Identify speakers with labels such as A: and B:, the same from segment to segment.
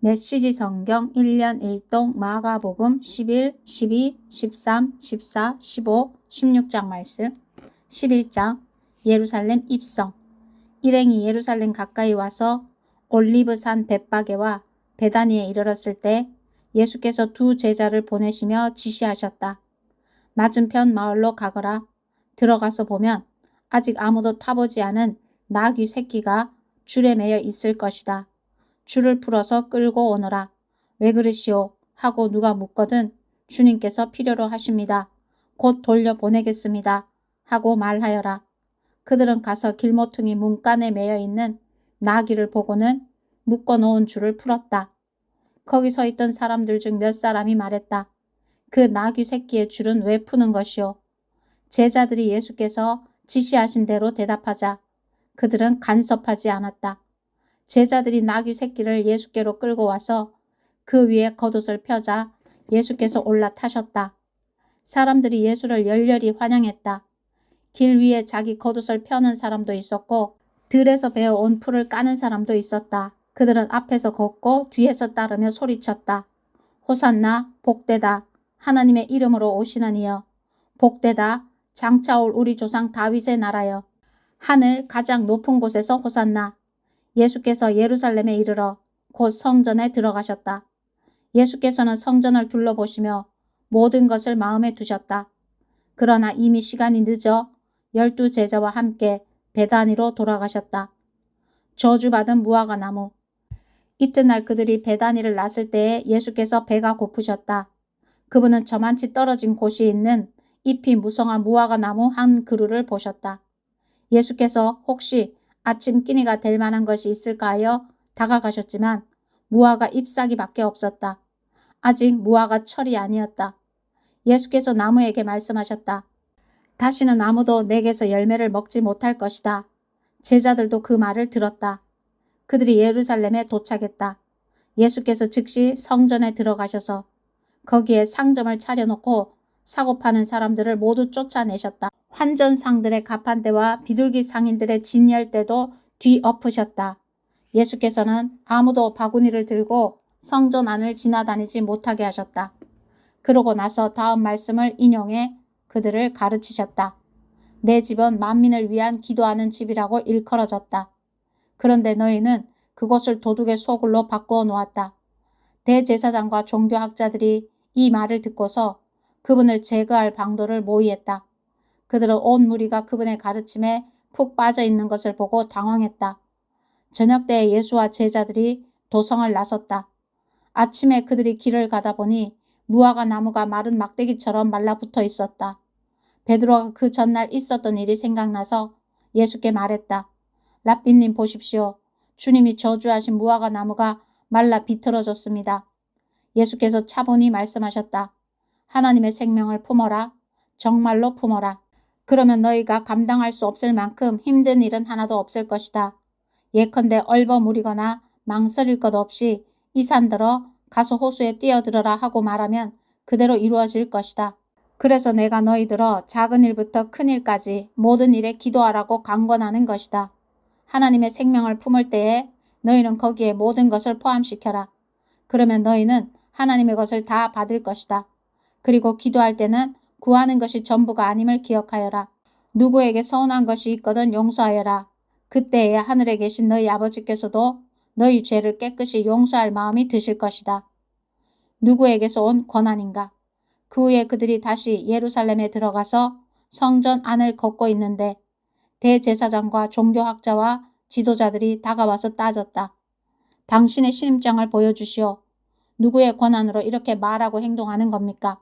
A: 메시지 성경 1년 1동 마가복음 11, 12, 13, 14, 15, 16장 말씀. 11장 예루살렘 입성. 일행이 예루살렘 가까이 와서 올리브산 벳바게와 베다니에 이르렀을 때 예수께서 두 제자를 보내시며 지시하셨다. 맞은편 마을로 가거라. 들어가서 보면 아직 아무도 타보지 않은 나귀 새끼가 줄에 매여 있을 것이다. 줄을 풀어서 끌고 오너라. 왜 그러시오? 하고 누가 묻거든 주님께서 필요로 하십니다. 곧 돌려보내겠습니다. 하고 말하여라. 그들은 가서 길모퉁이 문간에 매여 있는 나귀를 보고는 묶어놓은 줄을 풀었다. 거기 서 있던 사람들 중 몇 사람이 말했다. 그 나귀 새끼의 줄은 왜 푸는 것이오? 제자들이 예수께서 지시하신 대로 대답하자 그들은 간섭하지 않았다. 제자들이 나귀 새끼를 예수께로 끌고 와서 그 위에 겉옷을 펴자 예수께서 올라타셨다. 사람들이 예수를 열렬히 환영했다. 길 위에 자기 겉옷을 펴는 사람도 있었고 들에서 베어온 풀을 까는 사람도 있었다. 그들은 앞에서 걷고 뒤에서 따르며 소리쳤다. 호산나 복되다. 하나님의 이름으로 오시는 이여. 복되다. 장차올 우리 조상 다윗의 나라여. 하늘 가장 높은 곳에서 호산나. 예수께서 예루살렘에 이르러 곧 성전에 들어가셨다. 예수께서는 성전을 둘러보시며 모든 것을 마음에 두셨다. 그러나 이미 시간이 늦어 12 제자와 함께 베다니로 돌아가셨다. 저주받은 무화과 나무. 이튿날 그들이 베다니를 났을 때에 예수께서 배가 고프셨다. 그분은 저만치 떨어진 곳이 있는 잎이 무성한 무화과 나무 한 그루를 보셨다. 예수께서 혹시 아침 끼니가 될 만한 것이 있을까 하여 다가가셨지만 무화과 잎사귀밖에 없었다. 아직 무화과 철이 아니었다. 예수께서 나무에게 말씀하셨다. 다시는 아무도 내게서 열매를 먹지 못할 것이다. 제자들도 그 말을 들었다. 그들이 예루살렘에 도착했다. 예수께서 즉시 성전에 들어가셔서 거기에 상점을 차려놓고 사고 파는 사람들을 모두 쫓아내셨다. 환전상들의 가판대와 비둘기 상인들의 진열대도 뒤엎으셨다. 예수께서는 아무도 바구니를 들고 성전 안을 지나다니지 못하게 하셨다. 그러고 나서 다음 말씀을 인용해 그들을 가르치셨다. 내 집은 만민을 위한 기도하는 집이라고 일컬어졌다. 그런데 너희는 그곳을 도둑의 소굴로 바꾸어 놓았다. 대제사장과 종교학자들이 이 말을 듣고서 그분을 제거할 방도를 모의했다. 그들은 온 무리가 그분의 가르침에 푹 빠져 있는 것을 보고 당황했다. 저녁 때에 예수와 제자들이 도성을 나섰다. 아침에 그들이 길을 가다 보니 무화과 나무가 마른 막대기처럼 말라붙어 있었다. 베드로가 그 전날 있었던 일이 생각나서 예수께 말했다. 랍비님 보십시오. 주님이 저주하신 무화과 나무가 말라 비틀어졌습니다. 예수께서 차분히 말씀하셨다. 하나님의 생명을 품어라. 정말로 품어라. 그러면 너희가 감당할 수 없을 만큼 힘든 일은 하나도 없을 것이다. 예컨대 얼버무리거나 망설일 것 없이 이 산들어 가서 호수에 뛰어들어라 하고 말하면 그대로 이루어질 것이다. 그래서 내가 너희들어 작은 일부터 큰 일까지 모든 일에 기도하라고 강권하는 것이다. 하나님의 생명을 품을 때에 너희는 거기에 모든 것을 포함시켜라. 그러면 너희는 하나님의 것을 다 받을 것이다. 그리고 기도할 때는 구하는 것이 전부가 아님을 기억하여라. 누구에게 서운한 것이 있거든 용서하여라. 그때에 하늘에 계신 너희 아버지께서도 너희 죄를 깨끗이 용서할 마음이 드실 것이다. 누구에게서 온 권한인가? 그 후에 그들이 다시 예루살렘에 들어가서 성전 안을 걷고 있는데 대제사장과 종교학자와 지도자들이 다가와서 따졌다. 당신의 신임장을 보여주시오. 누구의 권한으로 이렇게 말하고 행동하는 겁니까?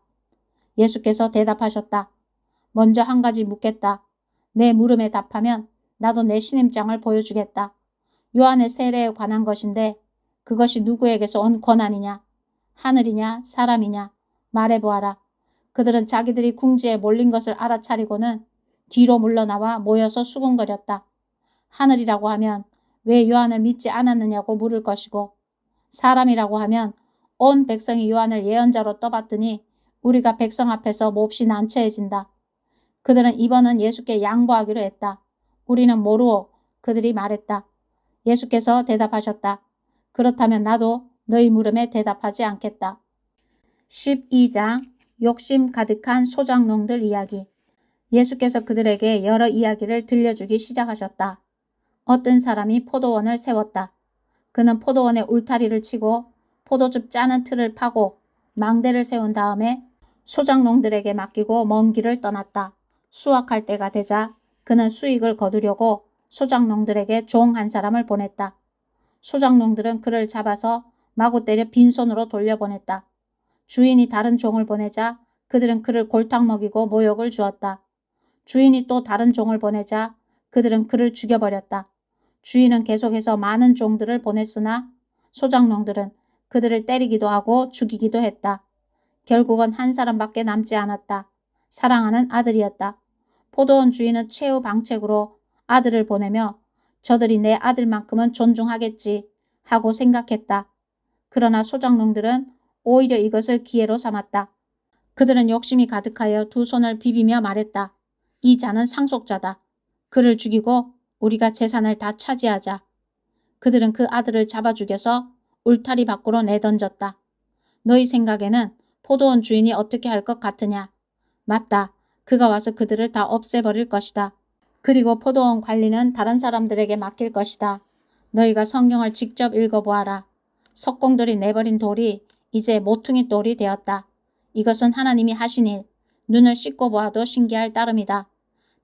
A: 예수께서 대답하셨다. 먼저 한 가지 묻겠다. 내 물음에 답하면 나도 내 신임장을 보여주겠다. 요한의 세례에 관한 것인데 그것이 누구에게서 온 권한이냐? 하늘이냐? 사람이냐? 말해보아라. 그들은 자기들이 궁지에 몰린 것을 알아차리고는 뒤로 물러나와 모여서 수군거렸다. 하늘이라고 하면 왜 요한을 믿지 않았느냐고 물을 것이고 사람이라고 하면 온 백성이 요한을 예언자로 떠받드니 우리가 백성 앞에서 몹시 난처해진다. 그들은 이번은 예수께 양보하기로 했다. 우리는 모르오. 그들이 말했다. 예수께서 대답하셨다. 그렇다면 나도 너희 물음에 대답하지 않겠다. 12장 욕심 가득한 소작농들 이야기. 예수께서 그들에게 여러 이야기를 들려주기 시작하셨다. 어떤 사람이 포도원을 세웠다. 그는 포도원에 울타리를 치고 포도즙 짜는 틀을 파고 망대를 세운 다음에 소작농들에게 맡기고 먼 길을 떠났다. 수확할 때가 되자 그는 수익을 거두려고 소작농들에게 종 한 사람을 보냈다. 소작농들은 그를 잡아서 마구 때려 빈손으로 돌려보냈다. 주인이 다른 종을 보내자 그들은 그를 골탕 먹이고 모욕을 주었다. 주인이 또 다른 종을 보내자 그들은 그를 죽여버렸다. 주인은 계속해서 많은 종들을 보냈으나 소작농들은 그들을 때리기도 하고 죽이기도 했다. 결국은 한 사람밖에 남지 않았다. 사랑하는 아들이었다. 포도원 주인은 최후 방책으로 아들을 보내며 저들이 내 아들만큼은 존중하겠지 하고 생각했다. 그러나 소작농들은 오히려 이것을 기회로 삼았다. 그들은 욕심이 가득하여 두 손을 비비며 말했다. 이 자는 상속자다. 그를 죽이고 우리가 재산을 다 차지하자. 그들은 그 아들을 잡아 죽여서 울타리 밖으로 내던졌다. 너희 생각에는 포도원 주인이 어떻게 할 것 같으냐? 맞다. 그가 와서 그들을 다 없애버릴 것이다. 그리고 포도원 관리는 다른 사람들에게 맡길 것이다. 너희가 성경을 직접 읽어보아라. 석공들이 내버린 돌이 이제 모퉁이 돌이 되었다. 이것은 하나님이 하신 일, 눈을 씻고 보아도 신기할 따름이다.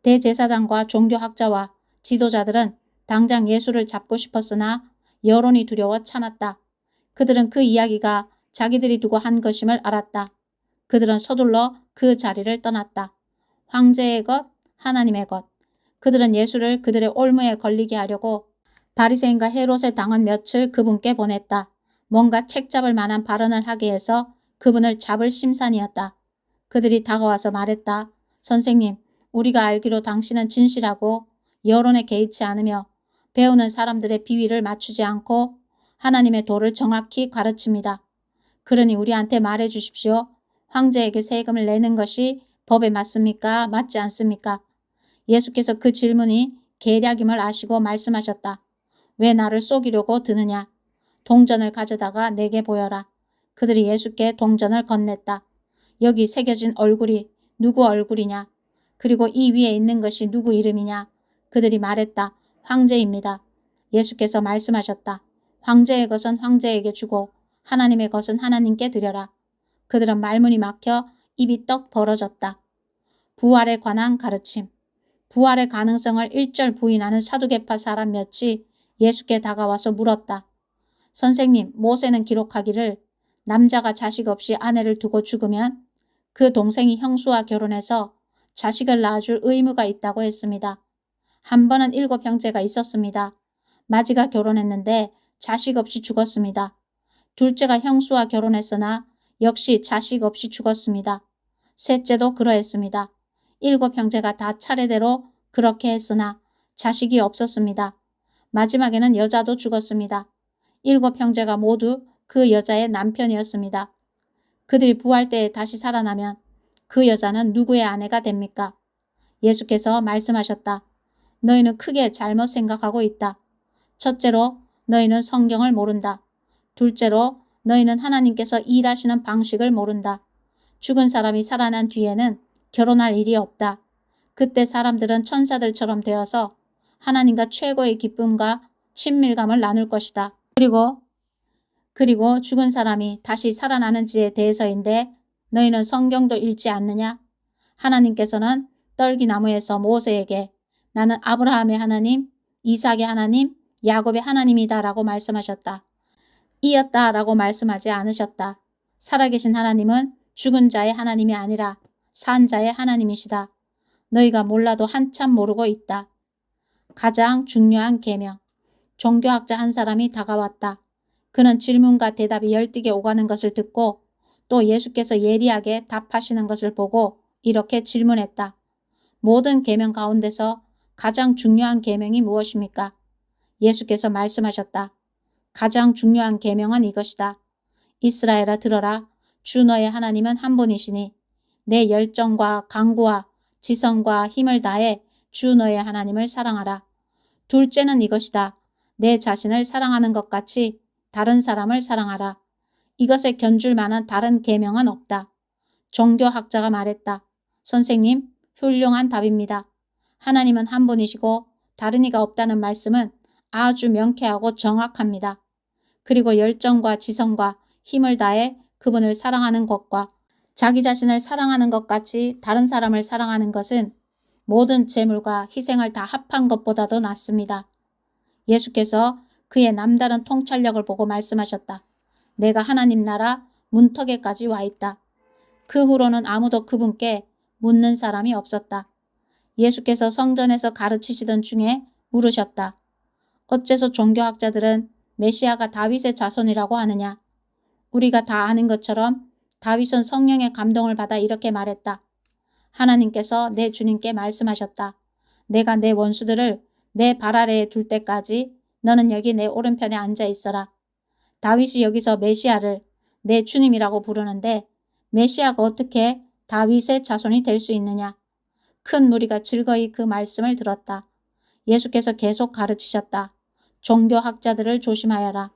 A: 대제사장과 종교학자와 지도자들은 당장 예수를 잡고 싶었으나 여론이 두려워 참았다. 그들은 그 이야기가 자기들이 두고 한 것임을 알았다. 그들은 서둘러 그 자리를 떠났다. 황제의 것, 하나님의 것. 그들은 예수를 그들의 올무에 걸리게 하려고 바리새인과 헤롯의 당은 며칠 그분께 보냈다. 뭔가 책잡을 만한 발언을 하게 해서 그분을 잡을 심산이었다. 그들이 다가와서 말했다. 선생님, 우리가 알기로 당신은 진실하고 여론에 개의치 않으며 배우는 사람들의 비위를 맞추지 않고 하나님의 도를 정확히 가르칩니다. 그러니 우리한테 말해 주십시오. 황제에게 세금을 내는 것이 법에 맞습니까? 맞지 않습니까? 예수께서 그 질문이 계략임을 아시고 말씀하셨다. 왜 나를 속이려고 드느냐? 동전을 가져다가 내게 보여라. 그들이 예수께 동전을 건넸다. 여기 새겨진 얼굴이 누구 얼굴이냐? 그리고 이 위에 있는 것이 누구 이름이냐? 그들이 말했다. 황제입니다. 예수께서 말씀하셨다. 황제의 것은 황제에게 주고 하나님의 것은 하나님께 드려라. 그들은 말문이 막혀 입이 떡 벌어졌다. 부활에 관한 가르침. 부활의 가능성을 일절 부인하는 사두개파 사람 몇이 예수께 다가와서 물었다. 선생님, 모세는 기록하기를 남자가 자식 없이 아내를 두고 죽으면 그 동생이 형수와 결혼해서 자식을 낳아줄 의무가 있다고 했습니다. 한 번은 7형제가 있었습니다. 마지가 결혼했는데 자식 없이 죽었습니다. 둘째가 형수와 결혼했으나 역시 자식 없이 죽었습니다. 셋째도 그러했습니다. 7형제가 다 차례대로 그렇게 했으나 자식이 없었습니다. 마지막에는 여자도 죽었습니다. 7형제가 모두 그 여자의 남편이었습니다. 그들이 부활 때에 다시 살아나면 그 여자는 누구의 아내가 됩니까? 예수께서 말씀하셨다. 너희는 크게 잘못 생각하고 있다. 첫째로 너희는 성경을 모른다. 둘째로 너희는 하나님께서 일하시는 방식을 모른다. 죽은 사람이 살아난 뒤에는 결혼할 일이 없다. 그때 사람들은 천사들처럼 되어서 하나님과 최고의 기쁨과 친밀감을 나눌 것이다. 그리고 죽은 사람이 다시 살아나는지에 대해서인데 너희는 성경도 읽지 않느냐? 하나님께서는 떨기나무에서 모세에게 나는 아브라함의 하나님, 이삭의 하나님, 야곱의 하나님이다 라고 말씀하셨다. 이었다 라고 말씀하지 않으셨다. 살아계신 하나님은 죽은 자의 하나님이 아니라 산 자의 하나님이시다. 너희가 몰라도 한참 모르고 있다. 가장 중요한 계명. 종교학자 한 사람이 다가왔다. 그는 질문과 대답이 열띠게 오가는 것을 듣고 또 예수께서 예리하게 답하시는 것을 보고 이렇게 질문했다. 모든 계명 가운데서 가장 중요한 계명이 무엇입니까? 예수께서 말씀하셨다. 가장 중요한 계명은 이것이다. 이스라엘아 들어라. 주 너의 하나님은 한 분이시니 내 열정과 강구와 지성과 힘을 다해 주 너의 하나님을 사랑하라. 둘째는 이것이다. 내 자신을 사랑하는 것 같이 다른 사람을 사랑하라. 이것에 견줄 만한 다른 계명은 없다. 종교학자가 말했다. 선생님, 훌륭한 답입니다. 하나님은 한 분이시고 다른 이가 없다는 말씀은 아주 명쾌하고 정확합니다. 그리고 열정과 지성과 힘을 다해 그분을 사랑하는 것과 자기 자신을 사랑하는 것 같이 다른 사람을 사랑하는 것은 모든 재물과 희생을 다 합한 것보다도 낫습니다. 예수께서 그의 남다른 통찰력을 보고 말씀하셨다. 내가 하나님 나라 문턱에까지 와 있다. 그 후로는 아무도 그분께 묻는 사람이 없었다. 예수께서 성전에서 가르치시던 중에 물으셨다. 어째서 종교학자들은 메시아가 다윗의 자손이라고 하느냐? 우리가 다 아는 것처럼 다윗은 성령의 감동을 받아 이렇게 말했다. 하나님께서 내 주님께 말씀하셨다. 내가 내 원수들을 내 발 아래에 둘 때까지 너는 여기 내 오른편에 앉아 있어라. 다윗이 여기서 메시아를 내 주님이라고 부르는데 메시아가 어떻게 다윗의 자손이 될 수 있느냐? 큰 무리가 즐거이 그 말씀을 들었다. 예수께서 계속 가르치셨다. 종교학자들을 조심하여라.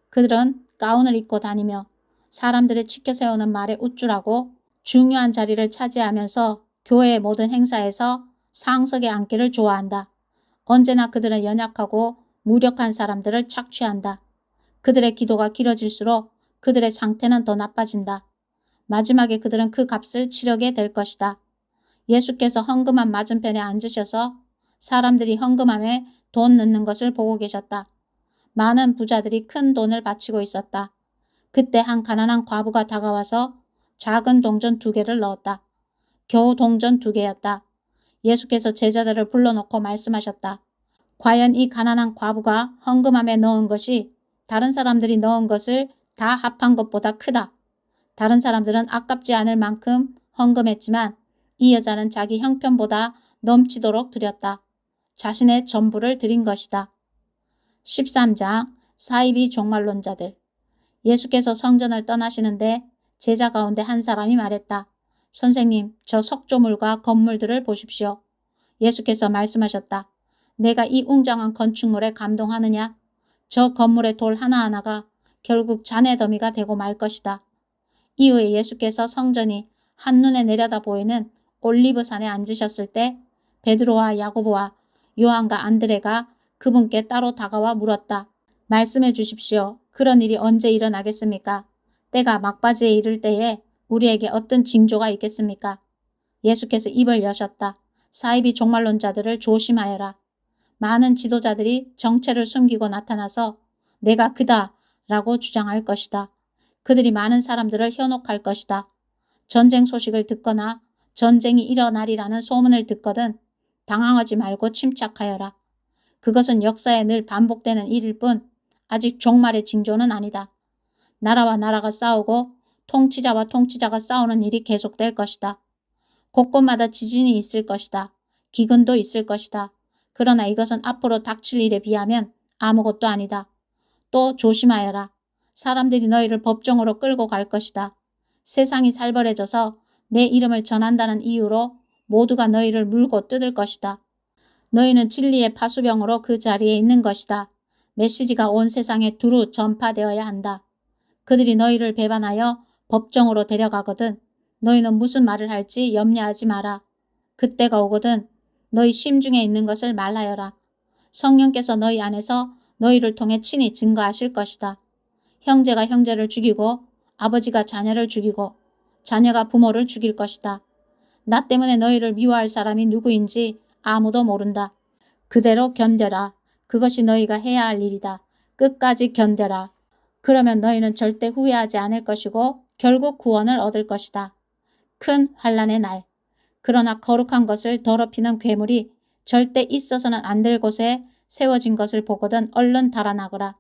A: 그들은 가운을 입고 다니며 사람들을 치켜 세우는 말에 우쭐하고 중요한 자리를 차지하면서 교회의 모든 행사에서 상석에 앉기를 좋아한다. 언제나 그들은 연약하고 무력한 사람들을 착취한다. 그들의 기도가 길어질수록 그들의 상태는 더 나빠진다. 마지막에 그들은 그 값을 치르게 될 것이다. 예수께서 헌금함 맞은편에 앉으셔서 사람들이 헌금함에 돈 넣는 것을 보고 계셨다. 많은 부자들이 큰 돈을 바치고 있었다. 그때 한 가난한 과부가 다가와서 작은 동전 2개를 넣었다. 겨우 동전 2개였다. 예수께서 제자들을 불러놓고 말씀하셨다. 과연 이 가난한 과부가 헌금함에 넣은 것이 다른 사람들이 넣은 것을 다 합한 것보다 크다. 다른 사람들은 아깝지 않을 만큼 헌금했지만 이 여자는 자기 형편보다 넘치도록 드렸다. 자신의 전부를 드린 것이다. 13장 사이비 종말론자들. 예수께서 성전을 떠나시는데 제자 가운데 한 사람이 말했다. 선생님, 저 석조물과 건물들을 보십시오. 예수께서 말씀하셨다. 내가 이 웅장한 건축물에 감동하느냐? 저 건물의 돌 하나하나가 결국 잔해 더미가 되고 말 것이다. 이후에 예수께서 성전이 한눈에 내려다 보이는 올리브산에 앉으셨을 때 베드로와 야고보와 요한과 안드레가 그분께 따로 다가와 물었다. 말씀해 주십시오. 그런 일이 언제 일어나겠습니까? 때가 막바지에 이를 때에 우리에게 어떤 징조가 있겠습니까? 예수께서 입을 여셨다. 사이비 종말론자들을 조심하여라. 많은 지도자들이 정체를 숨기고 나타나서 내가 그다 라고 주장할 것이다. 그들이 많은 사람들을 현혹할 것이다. 전쟁 소식을 듣거나 전쟁이 일어나리라는 소문을 듣거든 당황하지 말고 침착하여라. 그것은 역사에 늘 반복되는 일일 뿐 아직 종말의 징조는 아니다. 나라와 나라가 싸우고 통치자와 통치자가 싸우는 일이 계속될 것이다. 곳곳마다 지진이 있을 것이다. 기근도 있을 것이다. 그러나 이것은 앞으로 닥칠 일에 비하면 아무것도 아니다. 또 조심하여라. 사람들이 너희를 법정으로 끌고 갈 것이다. 세상이 살벌해져서 내 이름을 전한다는 이유로 모두가 너희를 물고 뜯을 것이다. 너희는 진리의 파수병으로 그 자리에 있는 것이다. 메시지가 온 세상에 두루 전파되어야 한다. 그들이 너희를 배반하여 법정으로 데려가거든 너희는 무슨 말을 할지 염려하지 마라. 그때가 오거든 너희 심중에 있는 것을 말하여라. 성령께서 너희 안에서 너희를 통해 친히 증거하실 것이다. 형제가 형제를 죽이고 아버지가 자녀를 죽이고 자녀가 부모를 죽일 것이다. 나 때문에 너희를 미워할 사람이 누구인지 아무도 모른다. 그대로 견뎌라. 그것이 너희가 해야 할 일이다. 끝까지 견뎌라. 그러면 너희는 절대 후회하지 않을 것이고 결국 구원을 얻을 것이다. 큰 환난의 날. 그러나 거룩한 것을 더럽히는 괴물이 절대 있어서는 안 될 곳에 세워진 것을 보거든 얼른 달아나거라.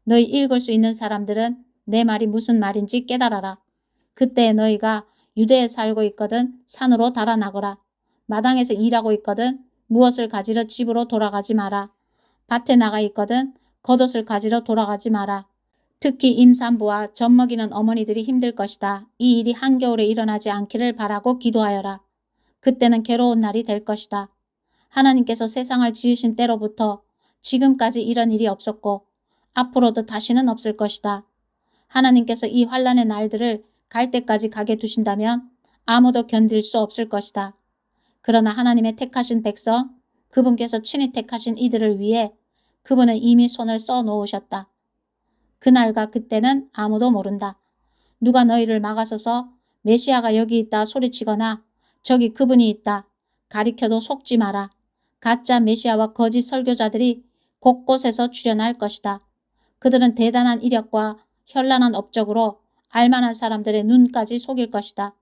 A: 너희 읽을 수 있는 사람들은 내 말이 무슨 말인지 깨달아라. 그때 너희가 유대에 살고 있거든 산으로 달아나거라. 마당에서 일하고 있거든 무엇을 가지러 집으로 돌아가지 마라. 밭에 나가 있거든 겉옷을 가지러 돌아가지 마라. 특히 임산부와 젖 먹이는 어머니들이 힘들 것이다. 이 일이 한겨울에 일어나지 않기를 바라고 기도하여라. 그때는 괴로운 날이 될 것이다. 하나님께서 세상을 지으신 때로부터 지금까지 이런 일이 없었고 앞으로도 다시는 없을 것이다. 하나님께서 이 환란의 날들을 갈 때까지 가게 두신다면 아무도 견딜 수 없을 것이다. 그러나 하나님의 택하신 백성, 그분께서 친히 택하신 이들을 위해 그분은 이미 손을 써 놓으셨다. 그날과 그때는 아무도 모른다. 누가 너희를 막아서서 메시아가 여기 있다 소리치거나 저기 그분이 있다 가리켜도 속지 마라. 가짜 메시아와 거짓 설교자들이 곳곳에서 출현할 것이다. 그들은 대단한 이력과 현란한 업적으로 알만한 사람들의 눈까지 속일 것이다.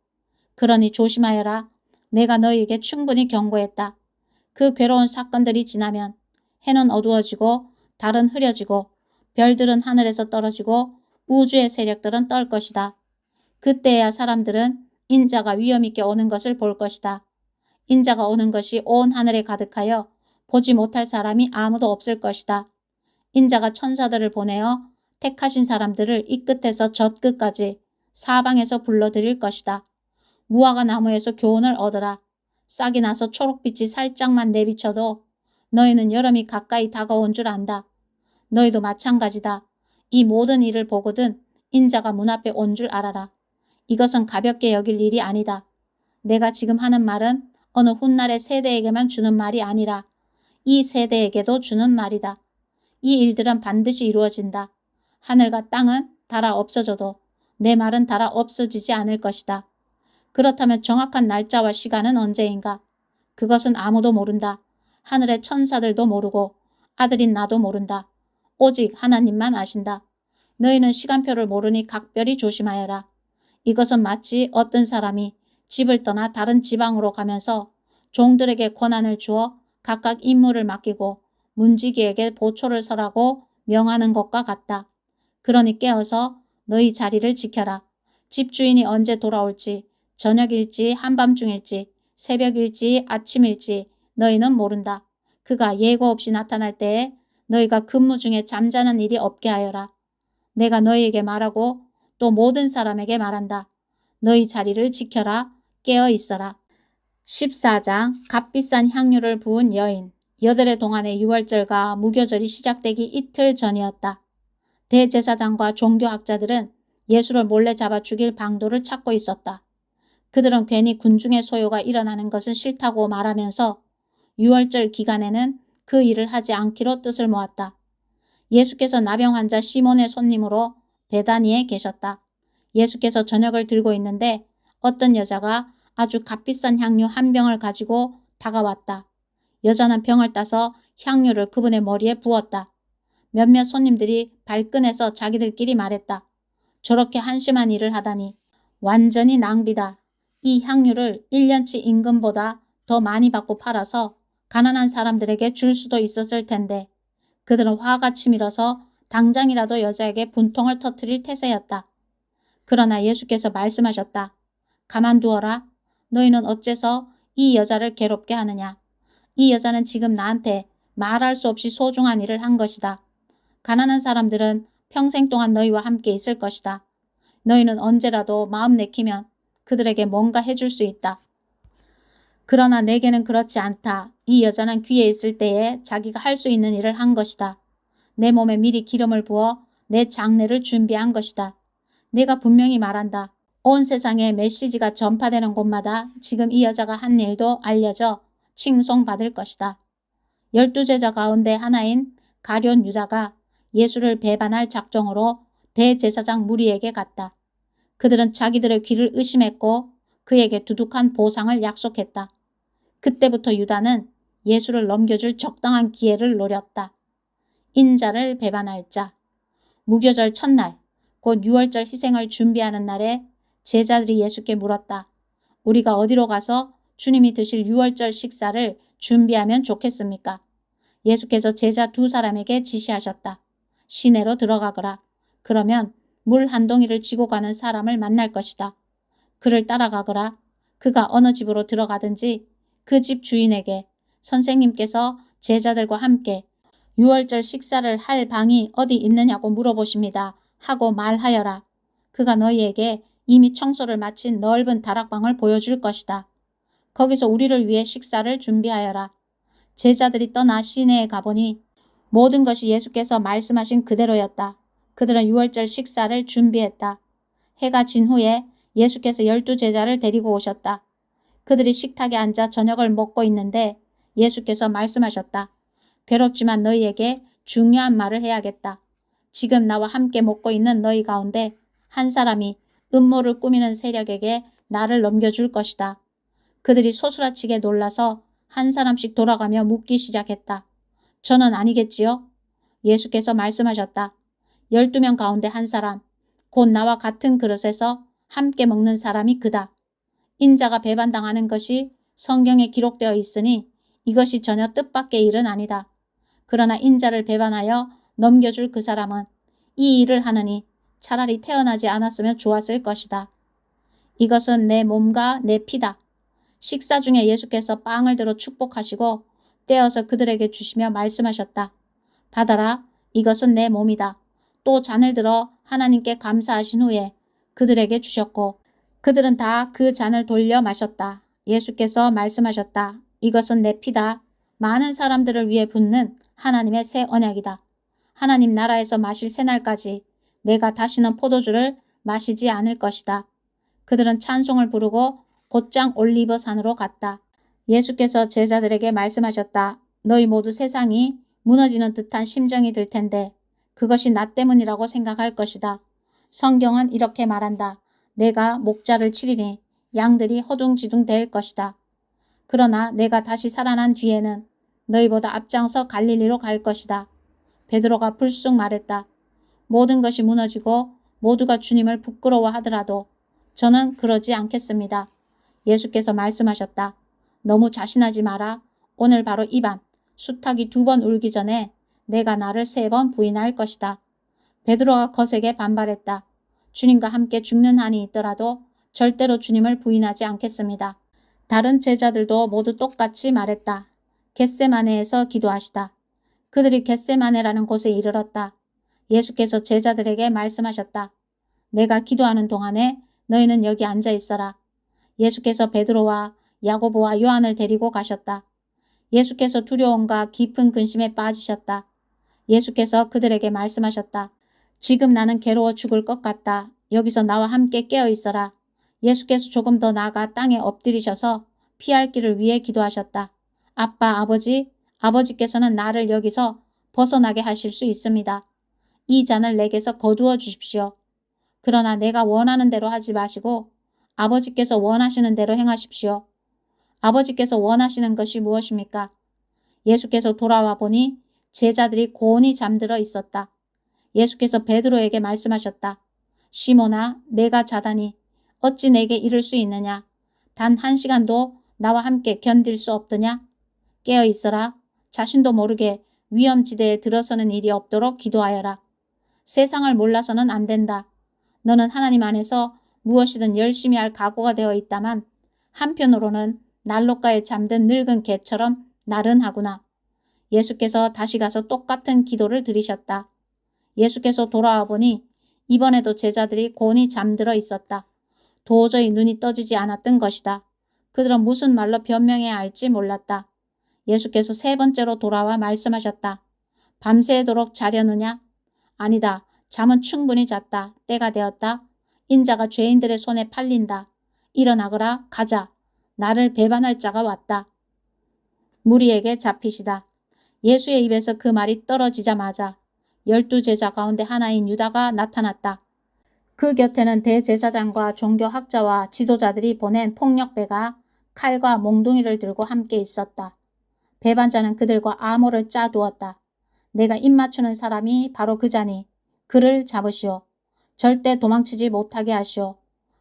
A: 그러니 조심하여라. 내가 너희에게 충분히 경고했다. 그 괴로운 사건들이 지나면 해는 어두워지고 달은 흐려지고 별들은 하늘에서 떨어지고 우주의 세력들은 떨 것이다. 그때야 사람들은 인자가 위엄 있게 오는 것을 볼 것이다. 인자가 오는 것이 온 하늘에 가득하여 보지 못할 사람이 아무도 없을 것이다. 인자가 천사들을 보내어 택하신 사람들을 이 끝에서 저 끝까지 사방에서 불러들일 것이다. 무화과 나무에서 교훈을 얻어라. 싹이 나서 초록빛이 살짝만 내비쳐도 너희는 여름이 가까이 다가온 줄 안다. 너희도 마찬가지다. 이 모든 일을 보거든 인자가 문 앞에 온 줄 알아라. 이것은 가볍게 여길 일이 아니다. 내가 지금 하는 말은 어느 훗날의 세대에게만 주는 말이 아니라 이 세대에게도 주는 말이다. 이 일들은 반드시 이루어진다. 하늘과 땅은 닳아 없어져도 내 말은 닳아 없어지지 않을 것이다. 그렇다면 정확한 날짜와 시간은 언제인가? 그것은 아무도 모른다. 하늘의 천사들도 모르고 아들인 나도 모른다. 오직 하나님만 아신다. 너희는 시간표를 모르니 각별히 조심하여라. 이것은 마치 어떤 사람이 집을 떠나 다른 지방으로 가면서 종들에게 권한을 주어 각각 임무를 맡기고 문지기에게 보초를 서라고 명하는 것과 같다. 그러니 깨어서 너희 자리를 지켜라. 집주인이 언제 돌아올지 저녁일지 한밤중일지 새벽일지 아침일지 너희는 모른다. 그가 예고 없이 나타날 때에 너희가 근무 중에 잠자는 일이 없게 하여라. 내가 너희에게 말하고 또 모든 사람에게 말한다. 너희 자리를 지켜라. 깨어 있어라. 14장 값비싼 향유를 부은 여인. 여드레 동안의 유월절과 무교절이 시작되기 이틀 전이었다. 대제사장과 종교학자들은 예수를 몰래 잡아 죽일 방도를 찾고 있었다. 그들은 괜히 군중의 소요가 일어나는 것은 싫다고 말하면서 유월절 기간에는 그 일을 하지 않기로 뜻을 모았다. 예수께서 나병 환자 시몬의 손님으로 베다니에 계셨다. 예수께서 저녁을 들고 있는데 어떤 여자가 아주 값비싼 향유 한 병을 가지고 다가왔다. 여자는 병을 따서 향유를 그분의 머리에 부었다. 몇몇 손님들이 발끈해서 자기들끼리 말했다. 저렇게 한심한 일을 하다니 완전히 낭비다. 이 향유를 1년치 임금보다 더 많이 받고 팔아서 가난한 사람들에게 줄 수도 있었을 텐데 그들은 화가 치밀어서 당장이라도 여자에게 분통을 터뜨릴 태세였다. 그러나 예수께서 말씀하셨다. 가만두어라. 너희는 어째서 이 여자를 괴롭게 하느냐. 이 여자는 지금 나한테 말할 수 없이 소중한 일을 한 것이다. 가난한 사람들은 평생 동안 너희와 함께 있을 것이다. 너희는 언제라도 마음 내키면 그들에게 뭔가 해줄 수 있다. 그러나 내게는 그렇지 않다. 이 여자는 귀에 있을 때에 자기가 할 수 있는 일을 한 것이다. 내 몸에 미리 기름을 부어 내 장례를 준비한 것이다. 내가 분명히 말한다. 온 세상에 메시지가 전파되는 곳마다 지금 이 여자가 한 일도 알려져 칭송받을 것이다. 12제자 가운데 하나인 가룟 유다가 예수를 배반할 작정으로 대제사장 무리에게 갔다. 그들은 자기들의 귀를 의심했고 그에게 두둑한 보상을 약속했다. 그때부터 유다는 예수를 넘겨줄 적당한 기회를 노렸다. 인자를 배반할 자. 무교절 첫날, 곧 유월절 희생을 준비하는 날에 제자들이 예수께 물었다. 우리가 어디로 가서 주님이 드실 유월절 식사를 준비하면 좋겠습니까? 예수께서 제자 2사람에게 지시하셨다. 시내로 들어가거라. 그러면 물 한 동이를 지고 가는 사람을 만날 것이다. 그를 따라가거라. 그가 어느 집으로 들어가든지 그 집 주인에게 선생님께서 제자들과 함께 유월절 식사를 할 방이 어디 있느냐고 물어보십니다. 하고 말하여라. 그가 너희에게 이미 청소를 마친 넓은 다락방을 보여줄 것이다. 거기서 우리를 위해 식사를 준비하여라. 제자들이 떠나 시내에 가보니 모든 것이 예수께서 말씀하신 그대로였다. 그들은 유월절 식사를 준비했다. 해가 진 후에 예수께서 12제자를 데리고 오셨다. 그들이 식탁에 앉아 저녁을 먹고 있는데 예수께서 말씀하셨다. 괴롭지만 너희에게 중요한 말을 해야겠다. 지금 나와 함께 먹고 있는 너희 가운데 한 사람이 음모를 꾸미는 세력에게 나를 넘겨줄 것이다. 그들이 소스라치게 놀라서 한 사람씩 돌아가며 묻기 시작했다. 저는 아니겠지요? 예수께서 말씀하셨다. 12명 가운데 한 사람, 곧 나와 같은 그릇에서 함께 먹는 사람이 그다. 인자가 배반당하는 것이 성경에 기록되어 있으니 이것이 전혀 뜻밖의 일은 아니다. 그러나 인자를 배반하여 넘겨줄 그 사람은 이 일을 하느니 차라리 태어나지 않았으면 좋았을 것이다. 이것은 내 몸과 내 피다. 식사 중에 예수께서 빵을 들어 축복하시고 떼어서 그들에게 주시며 말씀하셨다. 받아라. 이것은 내 몸이다. 또 잔을 들어 하나님께 감사하신 후에 그들에게 주셨고 그들은 다 그 잔을 돌려 마셨다. 예수께서 말씀하셨다. 이것은 내 피다. 많은 사람들을 위해 붓는 하나님의 새 언약이다. 하나님 나라에서 마실 새날까지 내가 다시는 포도주를 마시지 않을 것이다. 그들은 찬송을 부르고 곧장 올리브 산으로 갔다. 예수께서 제자들에게 말씀하셨다. 너희 모두 세상이 무너지는 듯한 심정이 들 텐데 그것이 나 때문이라고 생각할 것이다. 성경은 이렇게 말한다. 내가 목자를 치리니 양들이 허둥지둥 될 것이다. 그러나 내가 다시 살아난 뒤에는 너희보다 앞장서 갈릴리로 갈 것이다. 베드로가 불쑥 말했다. 모든 것이 무너지고 모두가 주님을 부끄러워하더라도 저는 그러지 않겠습니다. 예수께서 말씀하셨다. 너무 자신하지 마라. 오늘 바로 이 밤 수탉이 2번 울기 전에 내가 나를 3번 부인할 것이다. 베드로가 거세게 반발했다. 주님과 함께 죽는 한이 있더라도 절대로 주님을 부인하지 않겠습니다. 다른 제자들도 모두 똑같이 말했다. 겟세마네에서 기도하시다. 그들이 겟세마네라는 곳에 이르렀다. 예수께서 제자들에게 말씀하셨다. 내가 기도하는 동안에 너희는 여기 앉아 있어라. 예수께서 베드로와 야고보와 요한을 데리고 가셨다. 예수께서 두려움과 깊은 근심에 빠지셨다. 예수께서 그들에게 말씀하셨다. 지금 나는 괴로워 죽을 것 같다. 여기서 나와 함께 깨어 있어라. 예수께서 조금 더 나아가 땅에 엎드리셔서 피할 길을 위해 기도하셨다. 아빠, 아버지께서는 나를 여기서 벗어나게 하실 수 있습니다. 이 잔을 내게서 거두어 주십시오. 그러나 내가 원하는 대로 하지 마시고 아버지께서 원하시는 대로 행하십시오. 아버지께서 원하시는 것이 무엇입니까? 예수께서 돌아와 보니 제자들이 고온히 잠들어 있었다. 예수께서 베드로에게 말씀하셨다. 시몬아, 내가 자다니 어찌 내게 이를 수 있느냐? 단 1시간도 나와 함께 견딜 수 없더냐? 깨어 있어라. 자신도 모르게 위험지대에 들어서는 일이 없도록 기도하여라. 세상을 몰라서는 안 된다. 너는 하나님 안에서 무엇이든 열심히 할 각오가 되어 있다만 한편으로는 난로가에 잠든 늙은 개처럼 나른하구나. 예수께서 다시 가서 똑같은 기도를 드리셨다. 예수께서 돌아와 보니 이번에도 제자들이 곤히 잠들어 있었다. 도저히 눈이 떠지지 않았던 것이다. 그들은 무슨 말로 변명해야 할지 몰랐다. 예수께서 3번째로 돌아와 말씀하셨다. 밤새도록 자려느냐? 아니다. 잠은 충분히 잤다. 때가 되었다. 인자가 죄인들의 손에 팔린다. 일어나거라. 가자. 나를 배반할 자가 왔다. 무리에게 잡히시다. 예수의 입에서 그 말이 떨어지자마자 12제자 가운데 하나인 유다가 나타났다. 그 곁에는 대제사장과 종교학자와 지도자들이 보낸 폭력배가 칼과 몽둥이를 들고 함께 있었다. 배반자는 그들과 암호를 짜두었다. 내가 입맞추는 사람이 바로 그자니 그를 잡으시오. 절대 도망치지 못하게 하시오.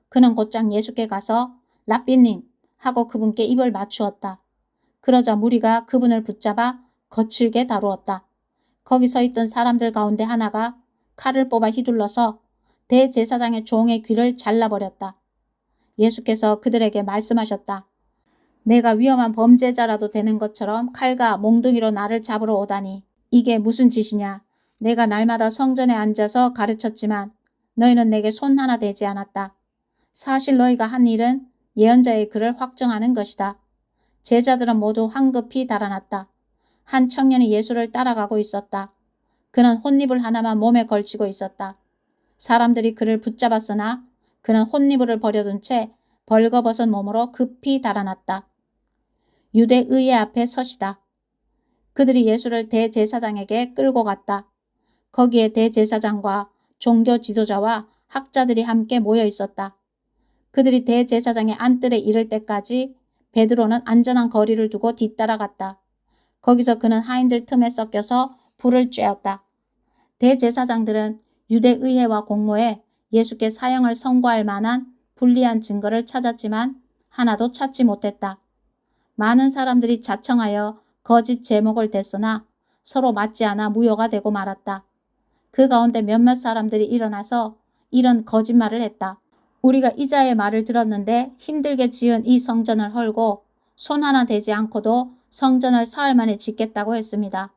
A: 그는 곧장 예수께 가서 랍비님 하고 그분께 입을 맞추었다. 그러자 무리가 그분을 붙잡아 거칠게 다루었다. 거기 서 있던 사람들 가운데 하나가 칼을 뽑아 휘둘러서 대제사장의 종의 귀를 잘라버렸다. 예수께서 그들에게 말씀하셨다. 내가 위험한 범죄자라도 되는 것처럼 칼과 몽둥이로 나를 잡으러 오다니 이게 무슨 짓이냐. 내가 날마다 성전에 앉아서 가르쳤지만 너희는 내게 손 하나 대지 않았다. 사실 너희가 한 일은 예언자의 글을 확정하는 것이다. 제자들은 모두 황급히 달아났다. 한 청년이 예수를 따라가고 있었다. 그는 혼니불 하나만 몸에 걸치고 있었다. 사람들이 그를 붙잡았으나 그는 혼니불을 버려둔 채 벌거벗은 몸으로 급히 달아났다. 유대의회 앞에 서시다. 그들이 예수를 대제사장에게 끌고 갔다. 거기에 대제사장과 종교 지도자와 학자들이 함께 모여 있었다. 그들이 대제사장의 안뜰에 이를 때까지 베드로는 안전한 거리를 두고 뒤따라갔다. 거기서 그는 하인들 틈에 섞여서 불을 쬐었다. 대제사장들은 유대의회와 공모해 예수께 사형을 선고할 만한 불리한 증거를 찾았지만 하나도 찾지 못했다. 많은 사람들이 자청하여 거짓 제목을 댔으나 서로 맞지 않아 무효가 되고 말았다. 그 가운데 몇몇 사람들이 일어나서 이런 거짓말을 했다. 우리가 이자의 말을 들었는데 힘들게 지은 이 성전을 헐고 손 하나 대지 않고도 성전을 사흘 만에 짓겠다고 했습니다.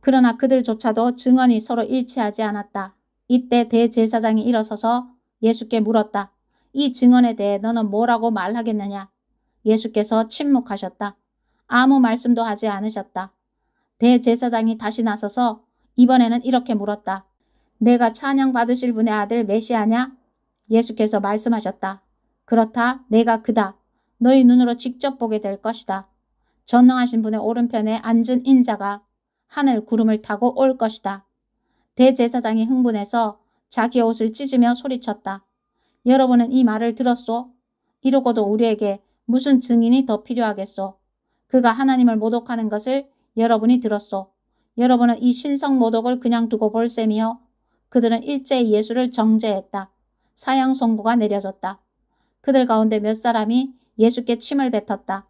A: 그러나 그들조차도 증언이 서로 일치하지 않았다. 이때 대제사장이 일어서서 예수께 물었다. 이 증언에 대해 너는 뭐라고 말하겠느냐? 예수께서 침묵하셨다. 아무 말씀도 하지 않으셨다. 대제사장이 다시 나서서 이번에는 이렇게 물었다. 내가 찬양 받으실 분의 아들 메시아냐? 예수께서 말씀하셨다. 그렇다. 내가 그다. 너희 눈으로 직접 보게 될 것이다. 전능하신 분의 오른편에 앉은 인자가 하늘 구름을 타고 올 것이다. 대제사장이 흥분해서 자기 옷을 찢으며 소리쳤다. 여러분은 이 말을 들었소? 이러고도 우리에게 무슨 증인이 더 필요하겠소? 그가 하나님을 모독하는 것을 여러분이 들었소. 여러분은 이 신성 모독을 그냥 두고 볼 셈이요. 그들은 일제히 예수를 정죄했다. 사형 선고가 내려졌다. 그들 가운데 몇 사람이 예수께 침을 뱉었다.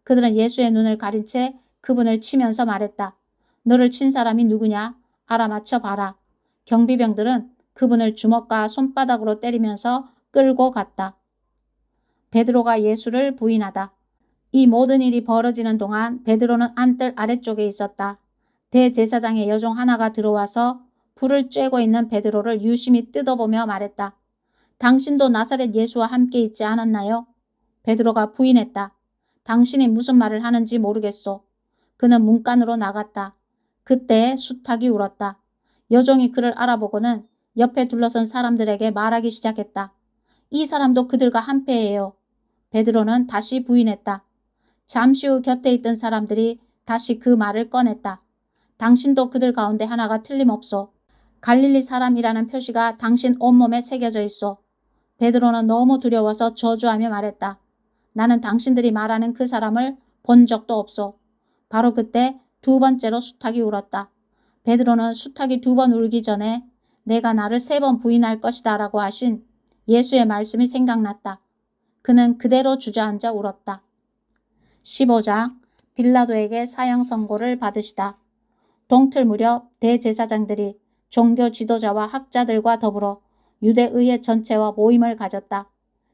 A: 그들은 예수의 눈을 가린 채 그분을 치면서 말했다. 너를 친 사람이 누구냐? 알아맞혀 봐라. 경비병들은 그분을 주먹과 손바닥으로 때리면서 끌고 갔다. 베드로가 예수를 부인하다. 이 모든 일이 벌어지는 동안 베드로는 안뜰 아래쪽에 있었다. 대제사장의 여종 하나가 들어와서 불을 쬐고 있는 베드로를 유심히 뜯어보며 말했다. 당신도 나사렛 예수와 함께 있지 않았나요? 베드로가 부인했다. 당신이 무슨 말을 하는지 모르겠소. 그는 문간으로 나갔다. 그때 수탉이 울었다. 여종이 그를 알아보고는 옆에 둘러선 사람들에게 말하기 시작했다. 이 사람도 그들과 한패예요. 베드로는 다시 부인했다. 잠시 후 곁에 있던 사람들이 다시 그 말을 꺼냈다. 당신도 그들 가운데 하나가 틀림없소. 갈릴리 사람이라는 표시가 당신 온몸에 새겨져 있소. 베드로는 너무 두려워서 저주하며 말했다. 나는 당신들이 말하는 그 사람을 본 적도 없소. 바로 그때 두 번째로 수탉이 울었다. 베드로는 수탉이 두 번 울기 전에 내가 나를 3번 부인할 것이다 라고 하신 예수의 말씀이 생각났다. 그는 그대로 주저앉아 울었다. 15장 빌라도에게 사형 선고를 받으시다. 동틀 무렵 대제사장들이 종교 지도자와 학자들과 더불어 유대의회 전체와 모임을 가졌다.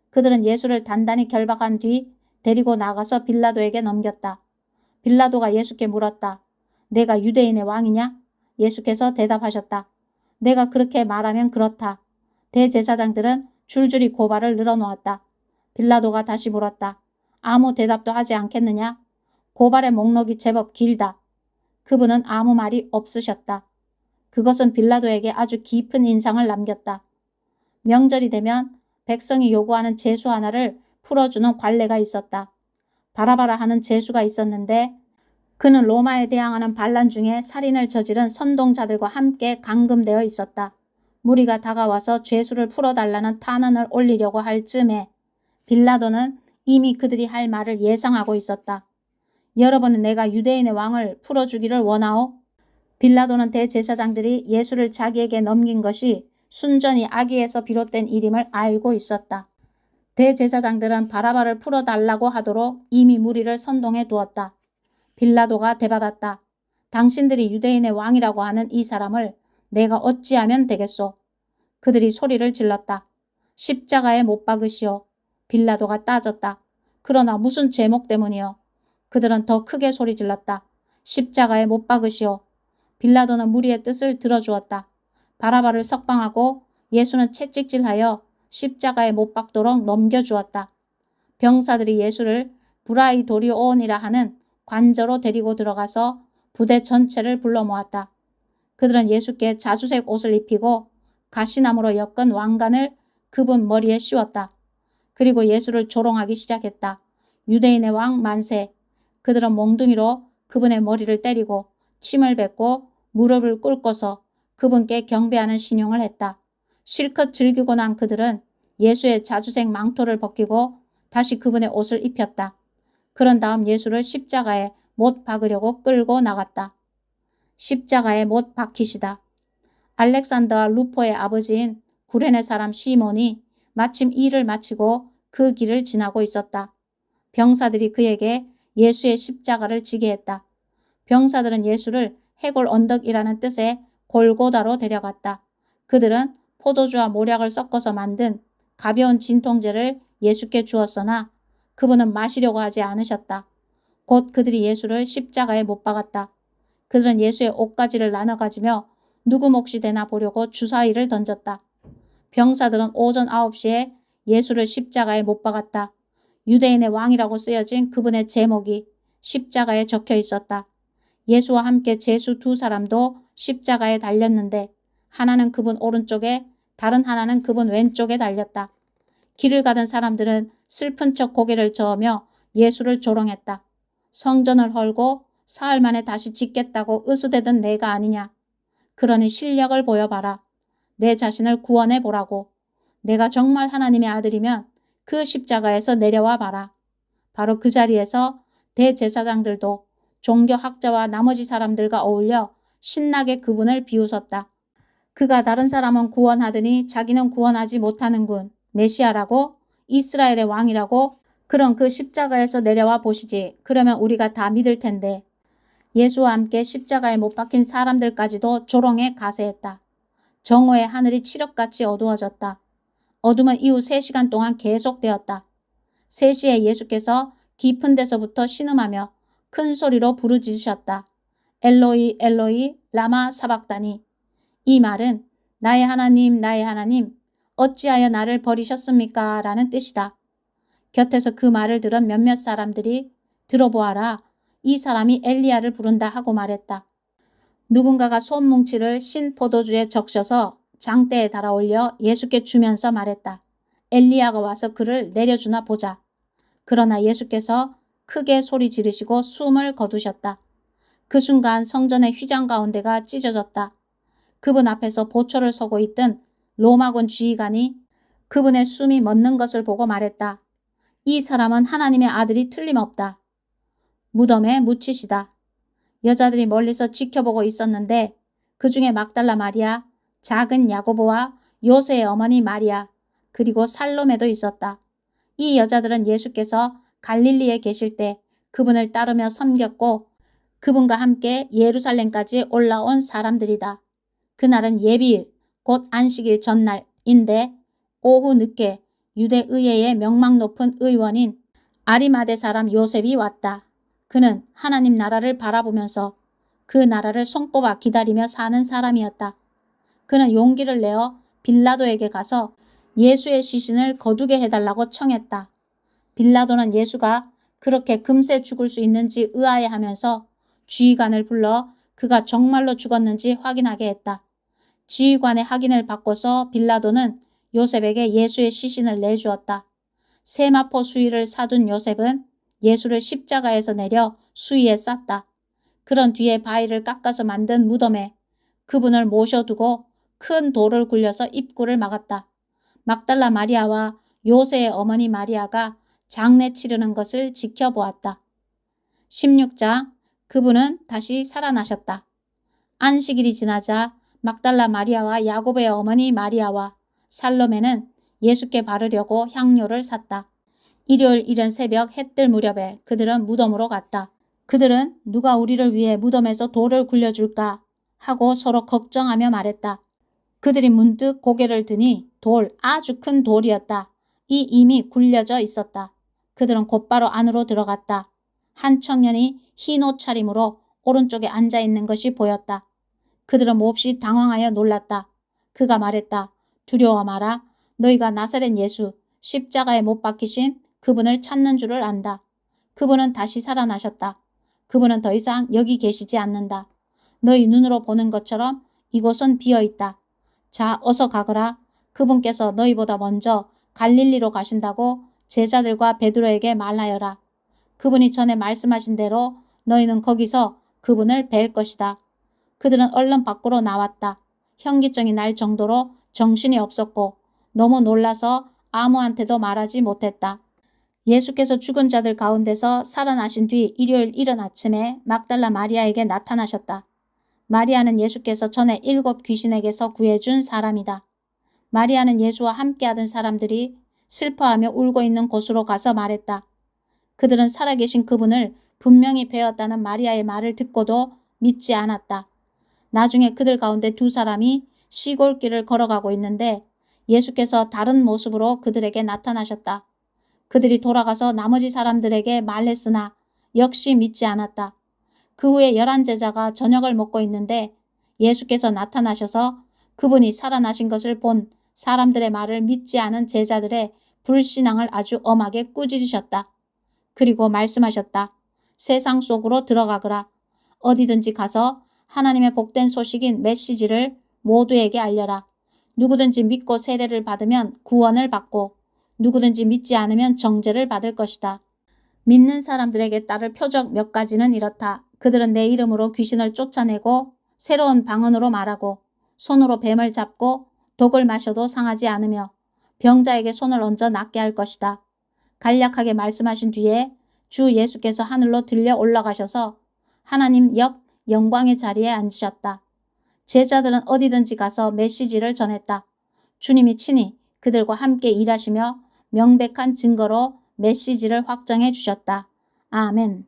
A: 그들은 예수를 단단히 결박한 뒤 데리고 나가서 빌라도에게 넘겼다. 빌라도가 예수께 물었다. 내가 유대인의 왕이냐? 예수께서 대답하셨다. 내가 그렇게 말하면 그렇다. 대제사장들은 줄줄이 고발을 늘어놓았다. 빌라도가 다시 물었다. 아무 대답도 하지 않겠느냐? 고발의 목록이 제법 길다. 그분은 아무 말이 없으셨다. 그것은 빌라도에게 아주 깊은 인상을 남겼다. 명절이 되면 백성이 요구하는 제수 하나를 풀어주는 관례가 있었다. 바라바라 하는 제수가 있었는데 그는 로마에 대항하는 반란 중에 살인을 저지른 선동자들과 함께 감금되어 있었다. 무리가 다가와서 죄수를 풀어달라는 탄원을 올리려고 할 즈음에 빌라도는 이미 그들이 할 말을 예상하고 있었다. 여러분은 내가 유대인의 왕을 풀어주기를 원하오? 빌라도는 대제사장들이 예수를 자기에게 넘긴 것이 순전히 악의에서 비롯된 일임을 알고 있었다. 대제사장들은 바라바를 풀어달라고 하도록 이미 무리를 선동해 두었다. 빌라도가 대받았다. 당신들이 유대인의 왕이라고 하는 이 사람을 내가 어찌하면 되겠소? 그들이 소리를 질렀다. 십자가에 못 박으시오. 빌라도가 따졌다. 그러나 무슨 제목 때문이요? 그들은 더 크게 소리 질렀다. 십자가에 못 박으시오. 빌라도는 무리의 뜻을 들어주었다. 바라바를 석방하고 예수는 채찍질하여 십자가에 못 박도록 넘겨주었다. 병사들이 예수를 브라이도리온이라 하는 관저로 데리고 들어가서 부대 전체를 불러 모았다. 그들은 예수께 자주색 옷을 입히고 가시나무로 엮은 왕관을 그분 머리에 씌웠다. 그리고 예수를 조롱하기 시작했다. 유대인의 왕 만세. 그들은 몽둥이로 그분의 머리를 때리고 침을 뱉고 무릎을 꿇고서 그분께 경배하는 신용을 했다. 실컷 즐기고 난 그들은 예수의 자주색 망토를 벗기고 다시 그분의 옷을 입혔다. 그런 다음 예수를 십자가에 못 박으려고 끌고 나갔다. 십자가에 못 박히시다. 알렉산더와 루포의 아버지인 구레네 사람 시몬이 마침 일을 마치고 그 길을 지나고 있었다. 병사들이 그에게 예수의 십자가를 지게 했다. 병사들은 예수를 해골 언덕이라는 뜻의 골고다로 데려갔다. 그들은 포도주와 모략을 섞어서 만든 가벼운 진통제를 예수께 주었으나 그분은 마시려고 하지 않으셨다. 곧 그들이 예수를 십자가에 못 박았다. 그들은 예수의 옷가지를 나눠 가지며 누구 몫이 되나 보려고 주사위를 던졌다. 병사들은 오전 9시에 예수를 십자가에 못 박았다. 유대인의 왕이라고 쓰여진 그분의 제목이 십자가에 적혀 있었다. 예수와 함께 제수 두 사람도 십자가에 달렸는데 하나는 그분 오른쪽에 다른 하나는 그분 왼쪽에 달렸다. 길을 가던 사람들은 슬픈 척 고개를 저으며 예수를 조롱했다. 성전을 헐고 사흘 만에 다시 짓겠다고 으스대던 내가 아니냐. 그러니 실력을 보여봐라. 내 자신을 구원해 보라고. 내가 정말 하나님의 아들이면 그 십자가에서 내려와 봐라. 바로 그 자리에서 대제사장들도 종교학자와 나머지 사람들과 어울려 신나게 그분을 비웃었다. 그가 다른 사람은 구원하더니 자기는 구원하지 못하는군. 메시아라고? 이스라엘의 왕이라고? 그럼 그 십자가에서 내려와 보시지. 그러면 우리가 다 믿을 텐데. 예수와 함께 십자가에 못 박힌 사람들까지도 조롱에 가세했다. 정오에 하늘이 칠흑같이 어두워졌다. 어둠은 이후 3시간 동안 계속되었다. 3시에 예수께서 깊은 데서부터 신음하며 큰 소리로 부르짖으셨다. 엘로이 엘로이 라마 사박다니. 이 말은 나의 하나님 어찌하여 나를 버리셨습니까? 라는 뜻이다. 곁에서 그 말을 들은 몇몇 사람들이 들어보아라. 이 사람이 엘리야를 부른다 하고 말했다. 누군가가 솜뭉치를 신 포도주에 적셔서 장대에 달아올려 예수께 주면서 말했다. 엘리야가 와서 그를 내려주나 보자. 그러나 예수께서 크게 소리 지르시고 숨을 거두셨다. 그 순간 성전의 휘장 가운데가 찢어졌다. 그분 앞에서 보초를 서고 있던 로마군 지휘관이 그분의 숨이 멎는 것을 보고 말했다. 이 사람은 하나님의 아들이 틀림없다. 무덤에 묻히시다. 여자들이 멀리서 지켜보고 있었는데 그 중에 막달라 마리아, 작은 야고보와 요새의 어머니 마리아, 그리고 살로메도 있었다. 이 여자들은 예수께서 갈릴리에 계실 때 그분을 따르며 섬겼고 그분과 함께 예루살렘까지 올라온 사람들이다. 그날은 예비일, 곧 안식일 전날인데 오후 늦게 유대의회의 명망 높은 의원인 아리마대 사람 요셉이 왔다. 그는 하나님 나라를 바라보면서 그 나라를 손꼽아 기다리며 사는 사람이었다. 그는 용기를 내어 빌라도에게 가서 예수의 시신을 거두게 해달라고 청했다. 빌라도는 예수가 그렇게 금세 죽을 수 있는지 의아해하면서 지휘관을 불러 그가 정말로 죽었는지 확인하게 했다. 지휘관의 확인을 받고서 빌라도는 요셉에게 예수의 시신을 내주었다. 세마포 수의를 사둔 요셉은 예수를 십자가에서 내려 수위에 쌌다. 그런 뒤에 바위를 깎아서 만든 무덤에 그분을 모셔두고 큰 돌을 굴려서 입구를 막았다. 막달라 마리아와 요새의 어머니 마리아가 장례 치르는 것을 지켜보았다. 16장 그분은 다시 살아나셨다. 안식일이 지나자 막달라 마리아와 야고보의 어머니 마리아와 살로메는 예수께 바르려고 향료를 샀다. 일요일 이른 새벽 해 뜰 무렵에 그들은 무덤으로 갔다. 그들은 누가 우리를 위해 무덤에서 돌을 굴려줄까 하고 서로 걱정하며 말했다. 그들이 문득 고개를 드니 아주 큰 돌이었다. 이미 굴려져 있었다. 그들은 곧바로 안으로 들어갔다. 한 청년이 흰 옷차림으로 오른쪽에 앉아있는 것이 보였다. 그들은 몹시 당황하여 놀랐다. 그가 말했다. 두려워 마라. 너희가 나사렛 예수 십자가에 못 박히신 그분을 찾는 줄을 안다. 그분은 다시 살아나셨다. 그분은 더 이상 여기 계시지 않는다. 너희 눈으로 보는 것처럼 이곳은 비어있다. 자, 어서 가거라. 그분께서 너희보다 먼저 갈릴리로 가신다고 제자들과 베드로에게 말하여라. 그분이 전에 말씀하신 대로 너희는 거기서 그분을 뵐 것이다. 그들은 얼른 밖으로 나왔다. 현기증이 날 정도로 정신이 없었고 너무 놀라서 아무한테도 말하지 못했다. 예수께서 죽은 자들 가운데서 살아나신 뒤 일요일 이른 아침에 막달라 마리아에게 나타나셨다. 마리아는 예수께서 전에 7 귀신에게서 구해준 사람이다. 마리아는 예수와 함께하던 사람들이 슬퍼하며 울고 있는 곳으로 가서 말했다. 그들은 살아계신 그분을 분명히 뵈었다는 마리아의 말을 듣고도 믿지 않았다. 나중에 그들 가운데 2 사람이 시골길을 걸어가고 있는데 예수께서 다른 모습으로 그들에게 나타나셨다. 그들이 돌아가서 나머지 사람들에게 말했으나 역시 믿지 않았다. 그 후에 11 제자가 저녁을 먹고 있는데 예수께서 나타나셔서 그분이 살아나신 것을 본 사람들의 말을 믿지 않은 제자들의 불신앙을 아주 엄하게 꾸짖으셨다. 그리고 말씀하셨다. 세상 속으로 들어가거라. 어디든지 가서 하나님의 복된 소식인 메시지를 모두에게 알려라. 누구든지 믿고 세례를 받으면 구원을 받고 누구든지 믿지 않으면 정죄를 받을 것이다. 믿는 사람들에게 따를 표적 몇 가지는 이렇다. 그들은 내 이름으로 귀신을 쫓아내고 새로운 방언으로 말하고 손으로 뱀을 잡고 독을 마셔도 상하지 않으며 병자에게 손을 얹어 낫게 할 것이다. 간략하게 말씀하신 뒤에 주 예수께서 하늘로 들려 올라가셔서 하나님 옆 영광의 자리에 앉으셨다. 제자들은 어디든지 가서 메시지를 전했다. 주님이 친히 그들과 함께 일하시며 명백한 증거로 메시지를 확정해 주셨다. 아멘.